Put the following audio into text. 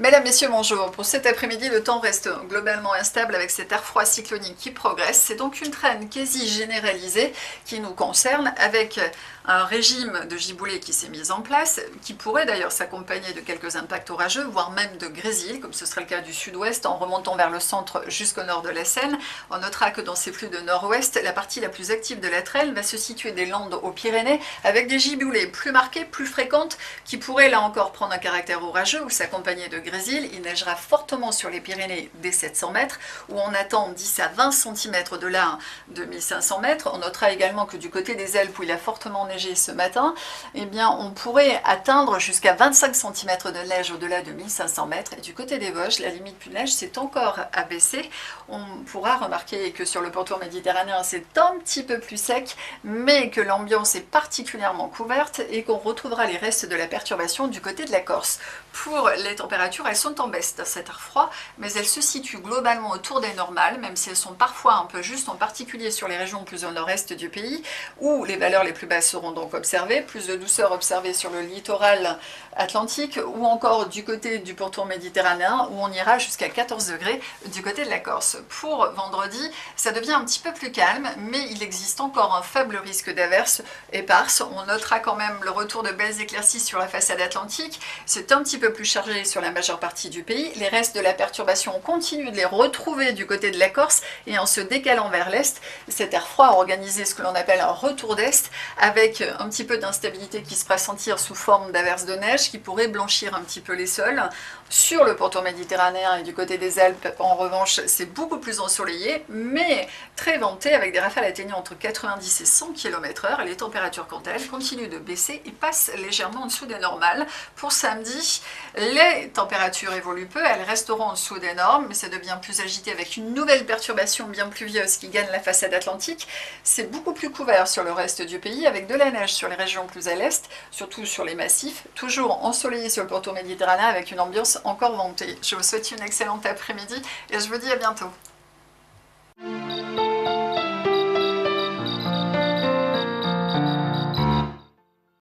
Mesdames, Messieurs, bonjour. Pour cet après-midi, le temps reste globalement instable avec cet air froid cyclonique qui progresse. C'est donc une traîne quasi généralisée qui nous concerne avec un régime de giboulée qui s'est mis en place, qui pourrait d'ailleurs s'accompagner de quelques impacts orageux, voire même de grésil, comme ce serait le cas du sud-ouest en remontant vers le centre jusqu'au nord de la Seine. On notera que dans ces flux de nord-ouest, la partie la plus active de la traîne va se situer des Landes aux Pyrénées, avec des giboulées plus marquées, plus fréquentes, qui pourraient là encore prendre un caractère orageux ou s'accompagner de grésil. Il neigera fortement sur les Pyrénées dès 700 mètres, où on attend 10 à 20 cm de là de 1500 mètres. On notera également que du côté des Alpes, où il a fortement neigé ce matin, eh bien, on pourrait atteindre jusqu'à 25 cm de neige au-delà de 1500 mètres. Et du côté des Vosges, la limite de neige s'est encore abaissée. On pourra remarquer que sur le pourtour méditerranéen, c'est un petit peu plus sec, mais que l'ambiance est particulièrement couverte et qu'on retrouvera les restes de la perturbation du côté de la Corse. Pour les températures, elles sont en baisse dans cet air froid, mais elles se situent globalement autour des normales, même si elles sont parfois un peu justes, en particulier sur les régions plus au nord-est du pays, où les valeurs les plus basses seront donc observées, plus de douceur observée sur le littoral atlantique, ou encore du côté du pourtour méditerranéen, où on ira jusqu'à 14 degrés du côté de la Corse. Pour vendredi, ça devient un petit peu plus calme, mais il existe encore un faible risque d'averses éparses. On notera quand même le retour de belles éclaircies sur la façade atlantique. C'est un petit peu plus chargé sur la majeure partie du pays. Les restes de la perturbation, on continue de les retrouver du côté de la Corse, et en se décalant vers l'est, cet air froid a organisé ce que l'on appelle un retour d'est, avec un petit peu d'instabilité qui se fera sentir sous forme d'averses de neige qui pourraient blanchir un petit peu les sols. Sur le pourtour méditerranéen et du côté des Alpes, en revanche, c'est beaucoup plus ensoleillé, mais très venté, avec des rafales atteignant entre 90 et 100 km/h. Les températures, quant à elles, continuent de baisser et passent légèrement en dessous des normales. Pour samedi, les températures évoluent peu, elles resteront en dessous des normes, mais ça devient plus agité avec une nouvelle perturbation bien pluvieuse qui gagne la façade atlantique. C'est beaucoup plus couvert sur le reste du pays, avec de la neige sur les régions plus à l'est, surtout sur les massifs, toujours ensoleillé sur le pourtour méditerranéen avec une ambiance encore ventée. Je vous souhaite une excellente après-midi et je vous dis à bientôt.